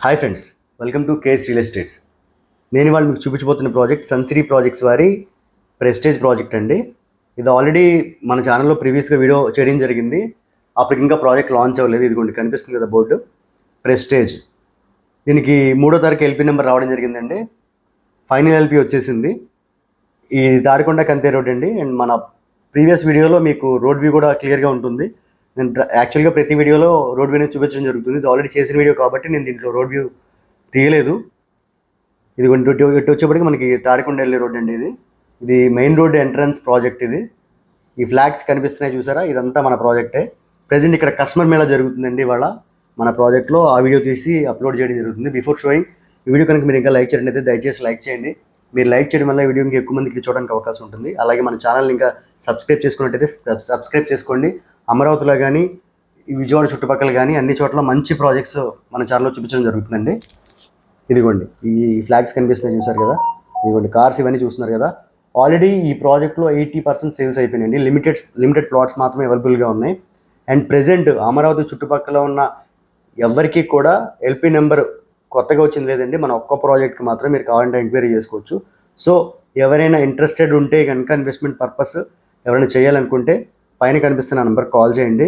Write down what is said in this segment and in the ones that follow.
Hi friends, welcome to KS real estates. నేను ఇవాళ మీకు చూపించబోతున్న ప్రాజెక్ట్ సన్సిరీ ప్రాజెక్ట్స్ వారి ప్రెస్టేజ్ ప్రాజెక్ట్ అండి. ఇది ఆల్రెడీ మన ఛానల్లో ప్రీవియస్గా వీడియో చేయడం జరిగింది. అప్పటికి ఇంకా ప్రాజెక్ట్ లాంచ్ అవ్వలేదు. ఇదిగోండి కనిపిస్తుంది కదా బోర్డు, ప్రెస్టేజ్. దీనికి 3వ తారీఖు ఎల్పీ నెంబర్ రావడం జరిగిందండి. ఫైనల్ ఎల్పీ వచ్చేసింది. ఈ దారికొండ కంతే రోడ్ అండి. అండ్ మన ప్రీవియస్ వీడియోలో మీకు రోడ్ వ్యూ కూడా క్లియర్గా ఉంటుంది. నేను యాక్చువల్గా ప్రతి వీడియోలో రోడ్ వ్యూ చూపించడం జరుగుతుంది. ఇది ఆల్రెడీ చేసిన వీడియో కాబట్టి నేను దీంట్లో రోడ్ వ్యూ తీయలేదు. ఇది ఇటు వచ్చేప్పటికి మనకి తాడికొండ వెళ్ళే రోడ్ అండి. ఇది మెయిన్ రోడ్ ఎంట్రన్స్ ప్రాజెక్ట్. ఈ ఫ్లాగ్స్ కనిపిస్తున్నాయి చూసారా, ఇదంతా మన ప్రాజెక్టే. ప్రజెంట్ ఇక్కడ కస్టమర్ మేళా జరుగుతుందండి. ఇవాళ మన ప్రాజెక్ట్లో ఆ వీడియో తీసి అప్లోడ్ చేయడం జరుగుతుంది. బిఫోర్ షోయింగ్ ఈ వీడియో కనుక మీరు ఇంకా లైక్ చేయడం అయితే దయచేసి లైక్ చేయండి. మీరు లైక్ చేయడం వల్ల వీడియో ఇంకా ఎక్కువ మందికి చూడడానికి అవకాశం ఉంటుంది. అలాగే మన ఛానల్ని ఇంకా సబ్స్క్రైబ్ చేసుకున్నట్టయితే సబ్స్క్రైబ్ చేసుకోండి. అమరావతిలో కానీ ఈ విజయవాడ చుట్టుపక్కల కానీ అన్ని చోట్ల మంచి ప్రాజెక్ట్స్ మన ఛానల్లో చూపించడం జరుగుతుందండి. ఇదిగోండి ఈ ఫ్లాగ్స్ కనిపిస్తున్నాయి చూసారు కదా, ఇదిగోండి కార్స్ ఇవన్నీ చూస్తున్నారు కదా. ఆల్రెడీ ఈ ప్రాజెక్ట్లో 80% సేల్స్ అయిపోయినాయండి. లిమిటెడ్ ప్లాట్స్ మాత్రమే అవైలబుల్గా ఉన్నాయి. అండ్ ప్రెజెంట్ అమరావతి చుట్టుపక్కల ఉన్న ఎవరికి కూడా ఎల్పీ నెంబర్ కొత్తగా వచ్చింది లేదండి. మన ఒక్క ప్రాజెక్ట్కి మాత్రం మీరు కావాలంటే ఎంక్వైరీ చేసుకోవచ్చు. సో ఎవరైనా ఇంట్రెస్టెడ్ ఉంటే కనుక ఇన్వెస్ట్మెంట్ పర్పస్ ఎవరైనా చేయాలనుకుంటే పైన కనిపిస్తున్న నెంబర్ కాల్ చేయండి.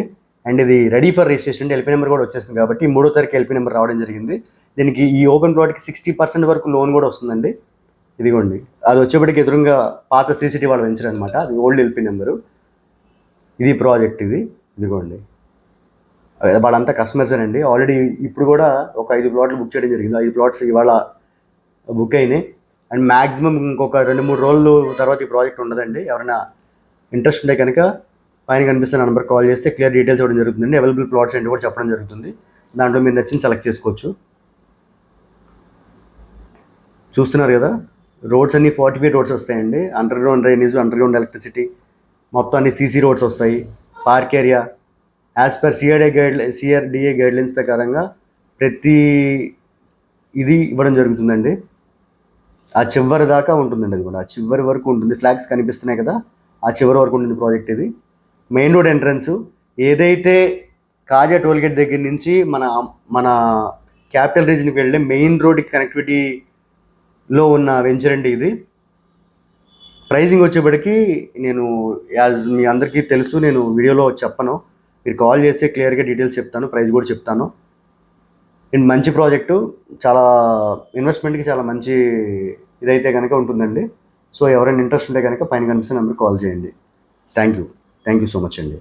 అండ్ ఇది రెడీ ఫర్ రిజిస్ట్రేషన్ అంటే ఎల్పీ నెంబర్ కూడా వచ్చేసింది కాబట్టి 3వ తారీఖు ఎల్పీ నెంబర్ రావడం జరిగింది. దీనికి ఈ ఓపెన్ ప్లాట్కి 60% వరకు లోన్ కూడా వస్తుందండి. ఇదిగోండి అది వచ్చేప్పటికి ఎదురుగా పాత శ్రీ సిటీ వాళ్ళు వెంచర్ అనమాట. అది ఓల్డ్ ఎల్పీ నెంబరు. ఇది ప్రాజెక్ట్. ఇదిగోండి వాళ్ళంతా కస్టమర్సేనండి. ఆల్రెడీ ఇప్పుడు కూడా ఒక 5 ప్లాట్లు బుక్ చేయడం జరిగింది. 5 ప్లాట్స్ ఇవాళ బుక్ అయినాయి. అండ్ మ్యాక్సిమం ఇంకొక 2-3 రోజులు తర్వాత ఈ ప్రాజెక్ట్ ఉండదండి. ఎవరైనా ఇంట్రెస్ట్ ఉంటే కనుక పైన కనిపిస్తున్న నెంబర్ కాల్ చేస్తే క్లియర్ డీటెయిల్స్ ఇవ్వడం జరుగుతుంది. అవైలబుల్ ప్లాట్స్ ఏంటి కూడా చెప్పడం జరుగుతుంది. దాంట్లో మీరు నచ్చింది సెలెక్ట్ చేసుకోవచ్చు. చూస్తున్నారు కదా, రోడ్స్ అన్ని 40 ఫీట్ రోడ్స్ వస్తాయండి. Under ground drainage, under ground electricity, మొత్తం అన్ని సీసీ రోడ్స్ వస్తాయి. Park area as per CRDA guidelines ప్రకారంగా ప్రతి ఇది ఇవ్వడం జరుగుతుందండి. ఆ చివరి దాకా ఉంటుందండి. అది కూడా ఆ చివరి వరకు ఉంటుంది. ఫ్లాగ్స్ కనిపిస్తున్నాయి కదా, ఆ చివరి వరకు ఉంటుంది ప్రాజెక్ట్. ఇది మెయిన్ రోడ్ ఎంట్రన్స్. ఏదైతే కాజా టోల్గేట్ దగ్గర నుంచి మన క్యాపిటల్ రీజన్కి వెళ్ళే మెయిన్ రోడ్కి కనెక్టివిటీలో ఉన్న వెంచర్ అండి. ఇది ప్రైజింగ్ వచ్చేప్పటికి నేను మీ అందరికీ తెలుసు, నేను వీడియోలో చెప్పను. మీరు కాల్ చేస్తే క్లియర్గా డీటెయిల్స్ చెప్తాను, ప్రైస్ కూడా చెప్తాను. అండ్ మంచి ప్రాజెక్టు, చాలా ఇన్వెస్ట్మెంట్కి చాలా మంచి ఇదైతే కనుక ఉంటుందండి. సో ఎవరైనా ఇంట్రెస్ట్ ఉంటే కనుక పైన కనిపిస్తున్న నెంబర్కి కాల్ చేయండి. థ్యాంక్ యూ సో మచ్ అండి.